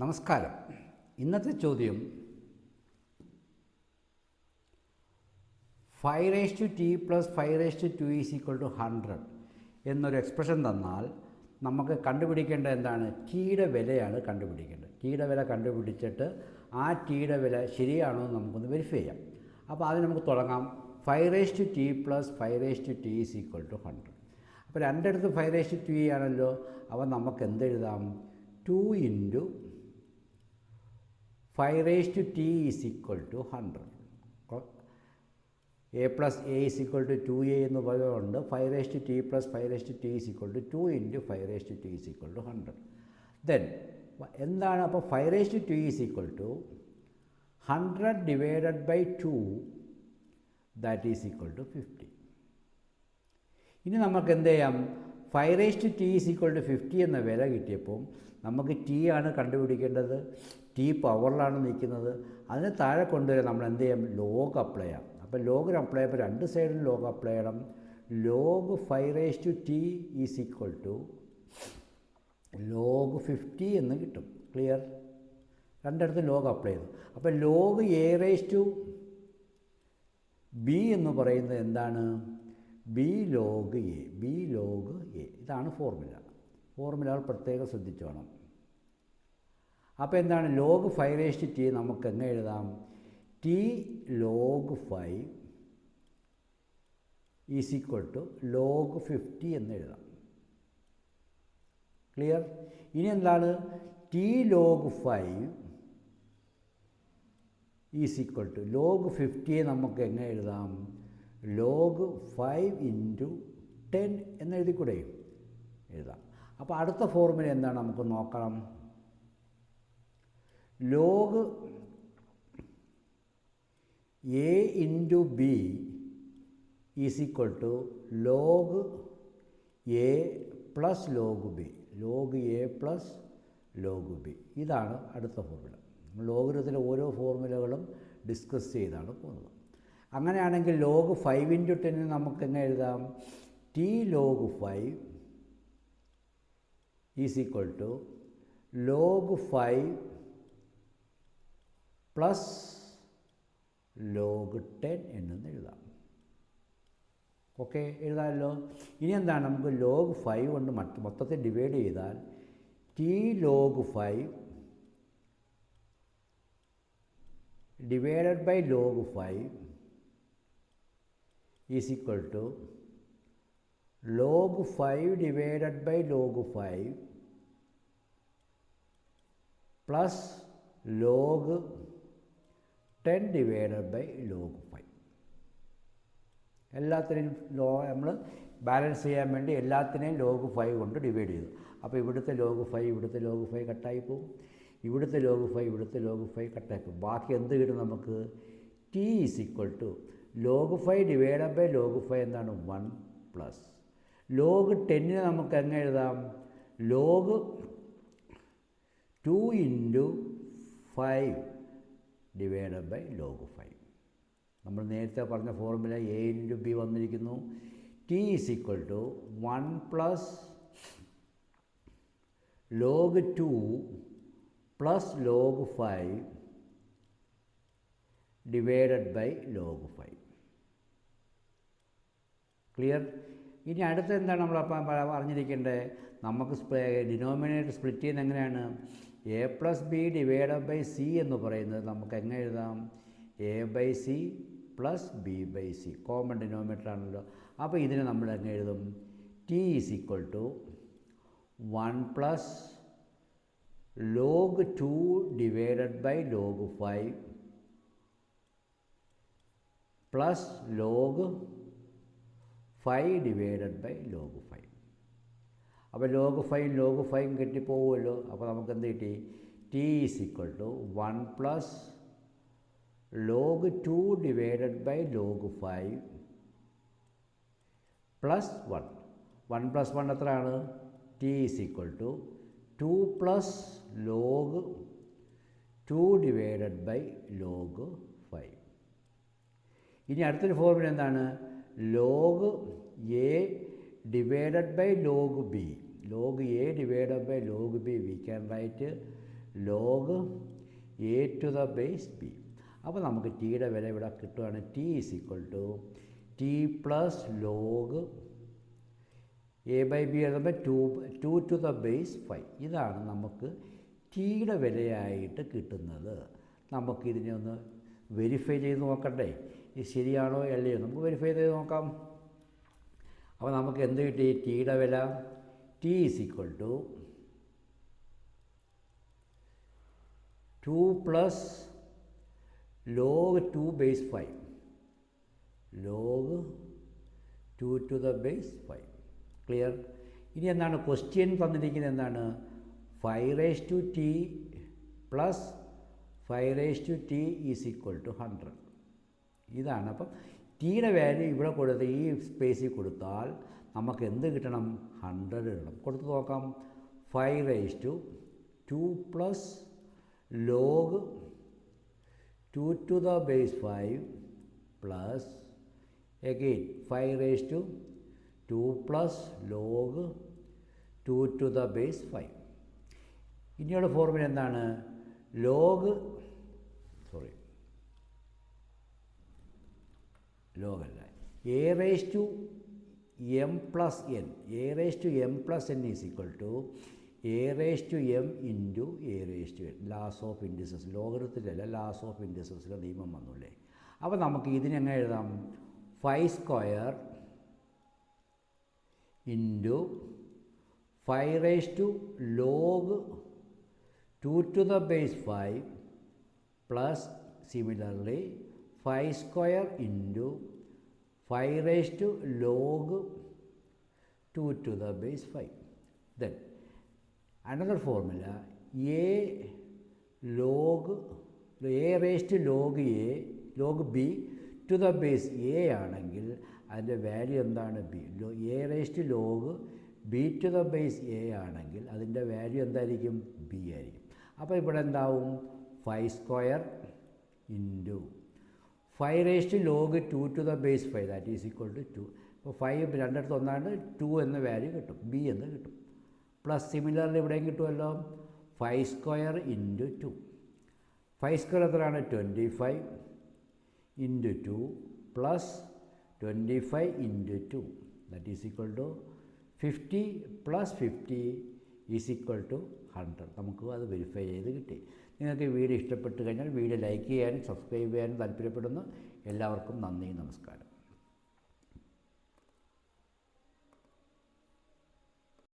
നമസ്കാരം. ഇന്നത്തെ ചോദ്യം 5t + 5(2) = 100 എന്നൊരു എക്സ്പ്രഷൻ തന്നാൽ നമുക്ക് കണ്ടുപിടിക്കേണ്ടത് എന്താണ്? ടിയുടെ വിലയാണ് കണ്ടുപിടിക്കേണ്ടത്. ടിയുടെ വില കണ്ടുപിടിച്ചിട്ട് ആ ടിയുടെ വില ശരിയാണോ എന്ന് നമുക്കൊന്ന് വെരിഫൈ ചെയ്യാം. അപ്പോൾ അത് നമുക്ക് തുടങ്ങാം. 5t + 5(2) = 100. അപ്പോൾ രണ്ടിടത്ത് 5(2) ആണല്ലോ. അപ്പോൾ നമുക്ക് എന്തെഴുതാം? 2 × 5(t) = 100. a + a = 2a എന്ന് പറയുന്നുണ്ട്. 5(t + 5(2) = 2 × 5(t) = 100. ദെൻ എന്താണ്? അപ്പോൾ 5(t) = 100 / 2, that is equal to 50. ഇനി നമുക്ക് എന്ത് ചെയ്യാം? 5(t) = 50 എന്ന വില കിട്ടിയപ്പോൾ നമുക്ക് ടി ആണ് കണ്ടുപിടിക്കേണ്ടത്. ടി പവറിലാണ് നിൽക്കുന്നത്. അതിന് താഴെ കൊണ്ടുവരാൻ നമ്മൾ എന്ത് ചെയ്യാം? ലോഗ് അപ്ലൈ ചെയ്യാം. അപ്പോൾ ലോഗിന് അപ്ലൈ ചെയ്യുമ്പോൾ രണ്ട് സൈഡിലും ലോഗ് അപ്ലൈ ചെയ്യണം. ലോഗ് 5(t) = ലോഗ് 50 എന്ന് കിട്ടും. ക്ലിയർ? രണ്ടിടത്തും ലോഗ് അപ്ലൈ ചെയ്തു. അപ്പോൾ ലോഗ് a(b) എന്ന് പറയുന്നത് എന്താണ്? b log a. ഇതാണ് ഫോർമുല പ്രത്യേകം ശ്രദ്ധിച്ചോണം. അപ്പോൾ എന്താണ്? ലോഗ് 5(t) നമുക്ക് എങ്ങനെ എഴുതാം? t log 5 = log 50 എന്ന് എഴുതാം. ക്ലിയർ? ഇനി എന്താണ്? t log 5 log 50 നമുക്ക് എങ്ങനെ എഴുതാം? log 5 × 10 എന്നെഴുതിക്കൂടെ? എഴുതാം. അപ്പോൾ അടുത്ത ഫോർമുല എന്താണ് നമുക്ക് നോക്കണം. Log a × b = log a + log b. log a + log b. ഇതാണ് അടുത്ത ഫോർമുല. ലോഗരിതത്തിലെ ഓരോ ഫോർമുലകളും ഡിസ്കസ് ചെയ്താണ് പോകുന്നത്. അങ്ങനെയാണെങ്കിൽ ലോഗ് 5 × 10 നമുക്ക് എങ്ങനെ എഴുതാം? t log 5 = log 5 + log 10 എന്നെന്ന് എഴുതാം. ഓക്കെ, എഴുതാമല്ലോ. ഇനി എന്താണ്? നമുക്ക് log 5 കൊണ്ട് മൊത്തത്തിൽ ഡിവൈഡ് ചെയ്താൽ t log 5 / log 5 = log 5 / log 5 plus log 10 / log 5. എല്ലാത്തിനെയും നമ്മൾ ബാലൻസ് ചെയ്യാൻ വേണ്ടി എല്ലാത്തിനെയും log 5 കൊണ്ട് ഡിവൈഡ് ചെയ്തു. അപ്പോൾ ഇവിടുത്തെ log 5 ഇവിടുത്തെ log 5 കട്ടായി പോകും. ഇവിടുത്തെ log 5 ഇവിടുത്തെ log 5 കട്ടായി പോകും. ബാക്കി എന്ത് കിട്ടും നമുക്ക്? t = log 5 / log 5 എന്താണ്? 1 പ്ലസ് log 10 നമുക്ക് എങ്ങനെ എഴുതാം? log 2 × 5 / log 5. നമ്മൾ നേരത്തെ പറഞ്ഞ ഫോർമുല a × b വന്നിരിക്കുന്നു. t = 1 plus log 2 plus log 5 / log 5. Clear? ഇനി അടുത്ത എന്താണ് നമ്മളപ്പം അറിഞ്ഞിരിക്കേണ്ടത്? നമുക്ക് ഡിനോമിനേറ്റർ സ്പ്ലിറ്റ് ചെയ്യുന്നത് എങ്ങനെയാണ്? a + b / c എന്ന് പറയുന്നത് നമുക്ക് എങ്ങനെ എഴുതാം? a/c + b/c. കോമൺ ഡിനോമിനേറ്റർ ആണല്ലോ. അപ്പോൾ ഇതിനെ നമ്മൾ എങ്ങനെ എഴുതും? t = 1 plus log 2 / log 5 plus log 5 / log 5. അപ്പോൾ log 5 log 5 കിട്ടിപ്പോവുമല്ലോ. അപ്പോൾ നമുക്ക് എന്ത് കിട്ടി? t = 1 plus log 2 / log 5 plus 1. 1 + 1 എത്രയാണ്? t = 2 plus log 2 / log 5. ഇനി അടുത്തൊരു ഫോർമുല എന്താണ്? log a / log b. log a / log b we can write log A to the base B. അപ്പോൾ നമുക്ക് ടിയുടെ വില ഇവിടെ കിട്ടുകയാണ്. T is equal to T plus log A by B എഴുതുമ്പോൾ ടു ടു ദ ബേസ് 5. ഇതാണ് നമുക്ക് ടിയുടെ വിലയായിട്ട് കിട്ടുന്നത്. നമുക്കിതിനെ ഒന്ന് വെരിഫൈ ചെയ്ത് നോക്കണ്ടേ, ഇത് ശരിയാണോ അല്ലയോ? നമുക്ക് വെരിഫൈ ചെയ്ത് നോക്കാം. അപ്പോൾ നമുക്ക് എന്ത് കിട്ടി? ടിയുടെ വില T is equal to 2 plus log 2 base 5, log 2 to the base 5. Clear? ഇനി എന്താണ് ക്വസ്റ്റ്യൻ തന്നിരിക്കുന്നത്? എന്താണ്? 5t plus 5t is equal to 100. ഇതാണ്. അപ്പം ടിയുടെ വാല്യൂ ഇവിടെ കൊടുത്ത് ഈ സ്പേസിൽ കൊടുത്താൽ നമുക്ക് എന്ത് കിട്ടണം? 100 കിട്ടണം. കൊടുത്ത് നോക്കാം. 5(2) plus log 2 to the base 5 plus again 5(2) plus log 2 to the base 5. ഇനിയുള്ള ഫോർമുല എന്താണ്? ലോഗല്ല, a raise to m plus n. A raise to m plus n is equal to a raise to m into a raise to n. Laws of indices, ലോഗരിതത്തിലല്ല, laws of ഇൻഡിസസിലെ നിയമം വന്നുല്ലേ. അപ്പോൾ നമുക്ക് ഇതിനെങ്ങനെ എഴുതാം? 5² into 5 raise to log 2 to the base 5 plus similarly 5² into 5 raise to log 2 to the base 5. Then another formula A raise to log B to the base A ആണെങ്കിൽ അതിൻ്റെ വാല്യൂ എന്താണ്? B. A raise to log B to the base A ആണെങ്കിൽ അതിൻ്റെ value എന്തായിരിക്കും? B ആയിരിക്കും. അപ്പോൾ ഇവിടെ എന്താവും? 5² into 5 raise to log 2 to the base 5 that is equal to 2. അപ്പോൾ 5 രണ്ടിടത്ത് ഒന്നാണ്ട് 2 എന്ന വാല്യൂ കിട്ടും, ബി എന്ന് കിട്ടും. പ്ലസ് സിമിലർലി ഇവിടെയും കിട്ടുമല്ലോ. 5² ഇൻറ്റു 2. 5² എത്രയാണ്? 25 into 2 plus 25 into 2 that is equal to 50 plus 50 is equal to 100. നമുക്ക് അത് വെരിഫൈ ചെയ്ത് കിട്ടി. നിങ്ങൾക്ക് വീഡിയോ ഇഷ്ടപ്പെട്ട് കഴിഞ്ഞാൽ വീഡിയോ ലൈക്ക് ചെയ്യാനും സബ്സ്ക്രൈബ് ചെയ്യാനും താല്പര്യപ്പെടുന്നു. എല്ലാവർക്കും നന്ദി, നമസ്കാരം.